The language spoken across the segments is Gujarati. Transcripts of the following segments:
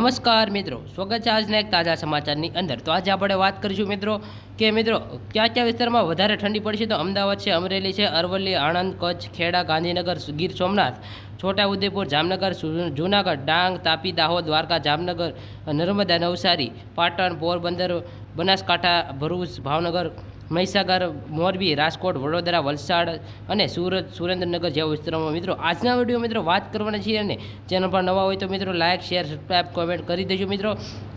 નમસ્કાર મિત્રો, સ્વાગત છે આજના એક તાજા સમાચારની અંદર। તો આજે આપણે વાત કરીશું મિત્રો કે મિત્રો કયા કયા વિસ્તારમાં વધારે ઠંડી પડશે। તો અમદાવાદ છે, અમરેલી છે, અરવલ્લી, આણંદ, કચ્છ, ખેડા, ગાંધીનગર, ગીર સોમનાથ, છોટાઉદેપુર, જામનગર, જૂનાગઢ, ડાંગ, તાપી, દાહોદ, દ્વારકા, જામનગર, નર્મદા, નવસારી, પાટણ, પોરબંદર, બનાસકાંઠા, ભરૂચ, ભાવનગર, મહીસાગર, મોરબી, રાજકોટ, વડોદરા, વલસાડ અને સુરત, સુરેન્દ્રનગર જેવા વિસ્તારોમાં મિત્રો આજના વિડીયો મિત્રો વાત કરવાના છીએ। અને ચેનલ પર નવા હોય તો મિત્રો લાઇક, શેર, સબસ્ક્રાઈબ, કોમેન્ટ કરી દેજો મિત્રો।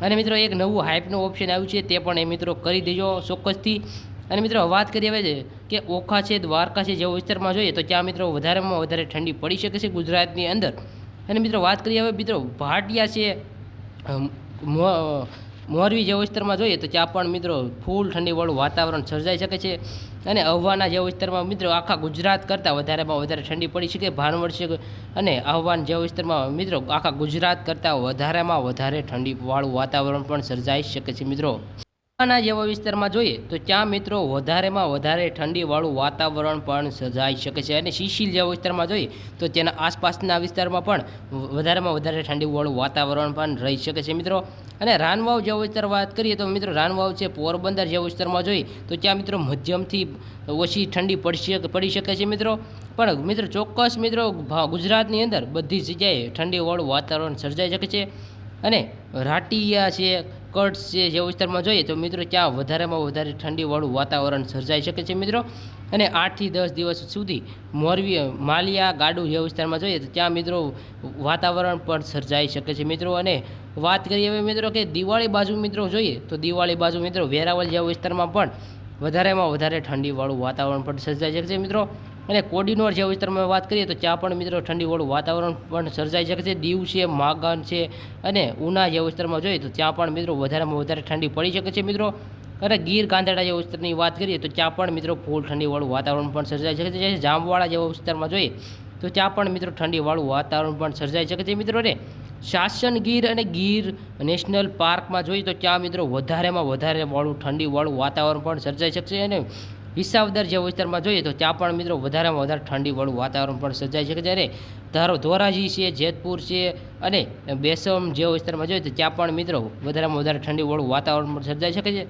અને મિત્રો એક નવું હાઇપનું ઓપ્શન આવ્યું છે, તે પણ એ મિત્રો કરી દેજો ચોક્કસથી। અને મિત્રો વાત કરીએ હવે કે ઓખા છે, દ્વારકા છે જેવા વિસ્તારમાં જોઈએ તો ત્યાં મિત્રો વધારેમાં વધારે ઠંડી પડી શકે છે ગુજરાતની અંદર। અને મિત્રો વાત કરીએ હવે મિત્રો ભાટિયા છે, મોરબી જેવા વિસ્તારમાં જોઈએ તો ત્યાં પણ મિત્રો ફૂલ ઠંડીવાળું વાતાવરણ સર્જાઈ શકે છે। અને આહવાના જેવા વિસ્તારમાં મિત્રો આખા ગુજરાત કરતાં વધારેમાં વધારે ઠંડી પડી શકે। ભાનવડ છે અને આહવાન જેવા વિસ્તારમાં મિત્રો આખા ગુજરાત કરતાં વધારેમાં વધારે ઠંડીવાળું વાતાવરણ પણ સર્જાઈ શકે છે મિત્રો। ના જેવા વિસ્તારમાં જોઈએ તો ત્યાં મિત્રો વધારેમાં વધારે ઠંડીવાળું વાતાવરણ પણ સર્જાઈ શકે છે। અને શિશિલ જેવા વિસ્તારમાં જોઈએ તો તેના આસપાસના વિસ્તારમાં પણ વધારેમાં વધારે ઠંડીવાળું વાતાવરણ પણ રહી શકે છે મિત્રો। અને રાનવાવ જેવો વિસ્તાર વાત કરીએ તો મિત્રો રાનવાવ છે, પોરબંદર જેવા વિસ્તારમાં જોઈએ તો ત્યાં મિત્રો મધ્યમથી ઓછી ઠંડી પડી શકે છે મિત્રો। પણ મિત્રો ચોક્કસ મિત્રો ગુજરાતની અંદર બધી જગ્યાએ ઠંડીવાળું વાતાવરણ સર્જાઈ શકે છે। અને રાટિયા છે, કચ્છ છે જેવા વિસ્તારમાં જોઈએ તો મિત્રો ત્યાં વધારેમાં વધારે ઠંડીવાળું વાતાવરણ સર્જાઈ શકે છે મિત્રો। અને 8 થી 10 દિવસ સુધી મોરબી, માલિયા, ગાડુ જેવા વિસ્તારમાં જોઈએ તો ત્યાં મિત્રો વાતાવરણ પણ સર્જાઈ શકે છે મિત્રો। અને વાત કરીએ હવે મિત્રો કે દિવાળી બાજુ મિત્રો જોઈએ તો દિવાળી બાજુ મિત્રો વેરાવળ જેવા વિસ્તારમાં પણ વધારેમાં વધારે ઠંડીવાળું વાતાવરણ પણ સર્જાઈ શકે છે મિત્રો। અને કોડીનોર જેવા વિસ્તારમાં વાત કરીએ તો ત્યાં પણ મિત્રો ઠંડીવાળું વાતાવરણ પણ સર્જાઈ શકે છે। દીવ છે, માગન છે અને ઉના જેવા વિસ્તારમાં જોઈએ તો ત્યાં પણ મિત્રો વધારેમાં વધારે ઠંડી પડી શકે છે મિત્રો। અને ગીર ગાંધેડા જેવા વિસ્તારની વાત કરીએ તો ત્યાં પણ મિત્રો ફૂલ ઠંડીવાળું વાતાવરણ પણ સર્જાઈ શકે છે। જામવાળા જેવા વિસ્તારમાં જોઈએ તો ત્યાં પણ મિત્રો ઠંડીવાળું વાતાવરણ પણ સર્જાઈ શકે છે મિત્રો। ને શાસન ગીર અને ગીર નેશનલ પાર્કમાં જોઈએ તો ત્યાં મિત્રો વધારેમાં વધારે વાળું ઠંડીવાળું વાતાવરણ પણ સર્જાઈ શકશે। અને વિસાવદર જેવા વિસ્તારમાં જોઈએ તો ત્યાં પણ મિત્રો વધારેમાં વધારે ઠંડીવાળું વાતાવરણ પણ સર્જાઈ શકે છે। અને ધોરાજી છે, જેતપુર છે અને બેસમ જેવા વિસ્તારમાં જોઈએ તો ત્યાં પણ મિત્રો વધારેમાં વધારે ઠંડીવાળું વાતાવરણ પણ સર્જાઈ શકે છે।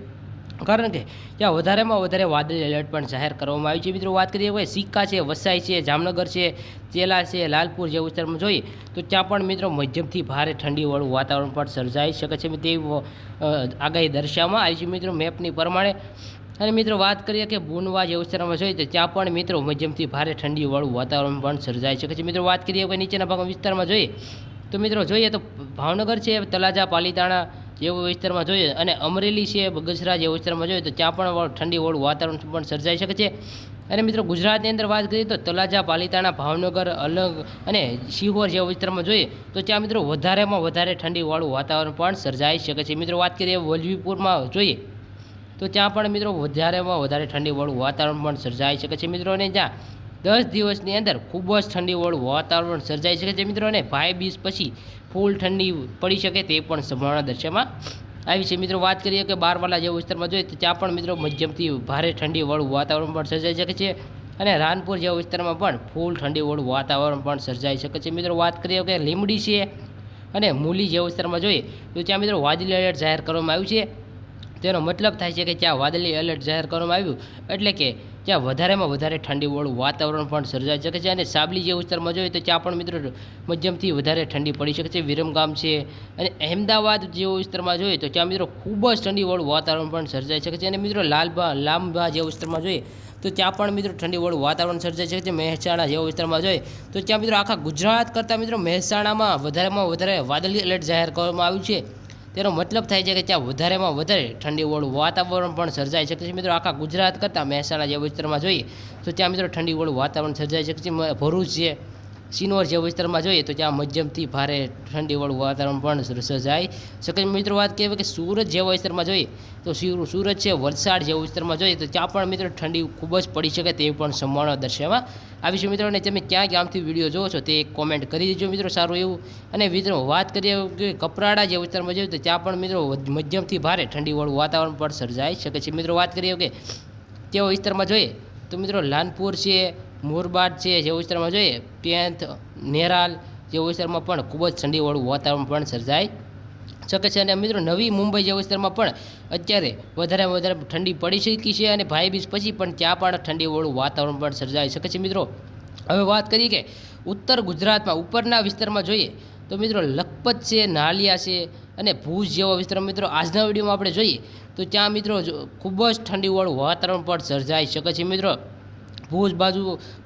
કારણ કે ત્યાં વધારેમાં વધારે વાદળી એલર્ટ પણ જાહેર કરવામાં આવ્યું છે મિત્રો। વાત કરીએ કે સિક્કા છે, વસાઈ છે, જામનગર છે, ચેલા છે, લાલપુર જેવા વિસ્તારમાં જોઈએ તો ત્યાં પણ મિત્રો મધ્યમથી ભારે ઠંડીવાળું વાતાવરણ પણ સર્જાઈ શકે છે તેવી આગાહી દર્શાવવામાં આવી છે મિત્રો મેપની પ્રમાણે। અને મિત્રો વાત કરીએ કે બુનવા જેવા વિસ્તારમાં જોઈએ તો ત્યાં પણ મિત્રો મધ્યમથી ભારે ઠંડીવાળું વાતાવરણ પણ સર્જાઈ શકે છે મિત્રો। વાત કરીએ કે નીચેના ભાગના વિસ્તારમાં જોઈએ તો મિત્રો જોઈએ તો ભાવનગર છે, તળાજા, પાલીતાણા જેવા વિસ્તારમાં જોઈએ અને અમરેલી છે, બગસરા જેવા વિસ્તારમાં જોઈએ તો ત્યાં પણ ઠંડીવાળું વાતાવરણ પણ સર્જાઈ શકે છે। અને મિત્રો ગુજરાતની અંદર વાત કરીએ તો તળાજા, પાલીતાણા, ભાવનગર, અલગ અને શિહોર જેવા વિસ્તારમાં જોઈએ તો ત્યાં મિત્રો વધારેમાં વધારે ઠંડીવાળું વાતાવરણ પણ સર્જાઈ શકે છે મિત્રો। વાત કરીએ વલભીપુરમાં જોઈએ તો ત્યાં પણ મિત્રો વધારેમાં વધારે ઠંડીવાળું વાતાવરણ પણ સર્જાઈ શકે છે મિત્રો। અને ત્યાં 10 દિવસની અંદર ખૂબ જ ઠંડીવાળું વાતાવરણ સર્જાઈ શકે છે મિત્રો। અને ભાઈ બીજ પછી ફૂલ ઠંડી પડી શકે તે પણ સંભાવના દર્શાવવામાં આવી છે મિત્રો। વાત કરીએ કે બારવાલા જેવા વિસ્તારમાં જોઈએ તો ત્યાં પણ મિત્રો મધ્યમથી ભારે ઠંડીવાળું વાતાવરણ પણ સર્જાઈ શકે છે। અને રાનપુર જેવા વિસ્તારમાં પણ ફૂલ ઠંડીવાળું વાતાવરણ પણ સર્જાઈ શકે છે મિત્રો। વાત કરીએ કે લીમડી છે અને મૂલી જેવા વિસ્તારમાં જોઈએ તો ત્યાં મિત્રો વાદળી એલર્ટ જાહેર કરવામાં આવ્યું છે। તેનો મતલબ થાય છે કે ત્યાં વાદળી એલર્ટ જાહેર કરવામાં આવ્યું એટલે કે ત્યાં વધારેમાં વધારે ઠંડીવાળું વાતાવરણ પણ સર્જાઈ શકે છે। અને સાબલી જેવા વિસ્તારમાં જોઈએ તો ત્યાં પણ મિત્રો મધ્યમથી વધારે ઠંડી પડી શકે છે। વિરમગામ છે અને અહેમદાબાદ જેવા વિસ્તારમાં જોઈએ તો ત્યાં મિત્રો ખૂબ જ ઠંડીવાળું વાતાવરણ પણ સર્જાઈ શકે છે। અને મિત્રો લાંબા જેવા વિસ્તારમાં જોઈએ તો ત્યાં પણ મિત્રો ઠંડીવાળું વાતાવરણ સર્જાઈ શકે છે। મહેસાણા જેવા વિસ્તારમાં જોઈએ તો ત્યાં મિત્રો આખા ગુજરાત કરતાં મિત્રો મહેસાણામાં વધારે વાદળી એલર્ટ જાહેર કરવામાં આવ્યું છે। તેનો મતલબ થાય છે કે ત્યાં વધારેમાં વધારે ઠંડીવાળું વાતાવરણ પણ સર્જાઈ શકે છે મિત્રો। આખા ગુજરાત કરતાં મહેસાણા જેવા વિસ્તારમાં જોઈએ તો ત્યાં મિત્રો ઠંડીવાળું વાતાવરણ સર્જાઈ શકે છે। ભરૂચ છે, સિનોર જેવા વિસ્તારમાં જોઈએ તો ત્યાં મધ્યમથી ભારે ઠંડીવાળું વાતાવરણ પણ સર્જાઈ શકે છે મિત્રો। વાત કહેવાય કે સુરત જેવા વિસ્તારમાં જોઈએ તો સુરત છે, વલસાડ જેવા વિસ્તારમાં જોઈએ તો ત્યાં પણ મિત્રો ઠંડી ખૂબ જ પડી શકે તેવી પણ સંભાવના દર્શાવવામાં આવી છે મિત્રો। અને તમે ક્યાં ગામથી વિડીયો જોવો છો તે કોમેન્ટ કરી દેજો મિત્રો સારું એવું। અને મિત્રો વાત કરીએ કે કપરાડા જેવા વિસ્તારમાં જોઈએ તો ત્યાં પણ મિત્રો મધ્યમથી ભારે ઠંડીવાળું વાતાવરણ પણ સર્જાઈ શકે છે મિત્રો। વાત કરીએ કે તેવા વિસ્તારમાં જોઈએ તો મિત્રો લાનપુર છે, મોરબાદ છે જેવા વિસ્તારમાં જોઈએ, પેંથ, નેરાલ જેવા વિસ્તારમાં પણ ખૂબ જ ઠંડીવાળું વાતાવરણ પણ સર્જાઈ શકે છે અને મિત્રો નવી મુંબઈ જેવા વિસ્તારમાં પણ અત્યારે વધારેમાં વધારે ઠંડી પડી શકી છે અને ભાઈ બીજ પછી પણ ત્યાં પણ ઠંડીવાળું વાતાવરણ પણ સર્જાઈ શકે છે મિત્રો. હવે વાત કરીએ કે ઉત્તર ગુજરાતમાં ઉપરના વિસ્તારમાં જોઈએ તો મિત્રો લખપત છે, નાલિયા છે અને ભુજ જેવા વિસ્તારમાં મિત્રો આજના વિડીયોમાં આપણે જોઈએ તો ત્યાં મિત્રો ખૂબ જ ઠંડીવાળું વાતાવરણ પણ સર્જાઈ શકે છે મિત્રો. ભુજ બાજુ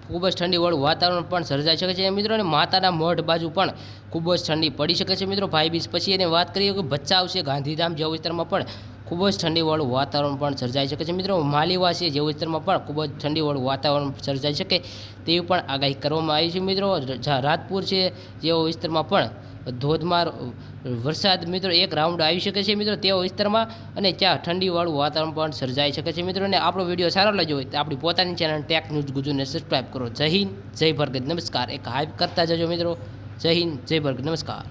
ખૂબ જ ઠંડીવાળું વાતાવરણ પણ સર્જાઈ શકે છે મિત્રો અને માતાના મઢ બાજુ પણ ખૂબ જ ઠંડી પડી શકે છે મિત્રો ભાઈ બીજ પછી. એને વાત કરીએ કે ભચાઉ છે, ગાંધીધામ જેવા વિસ્તારમાં પણ ખૂબ જ ઠંડીવાળું વાતાવરણ પણ સર્જાઈ શકે છે મિત્રો. માલીવા છે જેવા વિસ્તારમાં પણ ખૂબ જ ઠંડીવાળું વાતાવરણ સર્જાઈ શકે તેવી પણ આગાહી કરવામાં આવી છે મિત્રો. રાજપુર છે જેવા વિસ્તારમાં પણ ધોધમાર વરસાદ મિત્રો એક રાઉન્ડ આવી શકે છે મિત્રો તેવા વિસ્તારમાં અને ત્યાં ઠંડીવાળું વાતાવરણ પણ સર્જાઈ શકે છે મિત્રો. અને આપણો વિડીયો સારો લાગ્યો હોય તો આપણી પોતાની ચેનલ ટેક ન્યૂઝ ગુજરાતને સબસ્ક્રાઈબ કરો. જય હિન્દ, જય ભારત, નમસ્કાર. એક હાઈપ કરતા જજો મિત્રો. જય હિન્દ, જય ભારત, નમસ્કાર.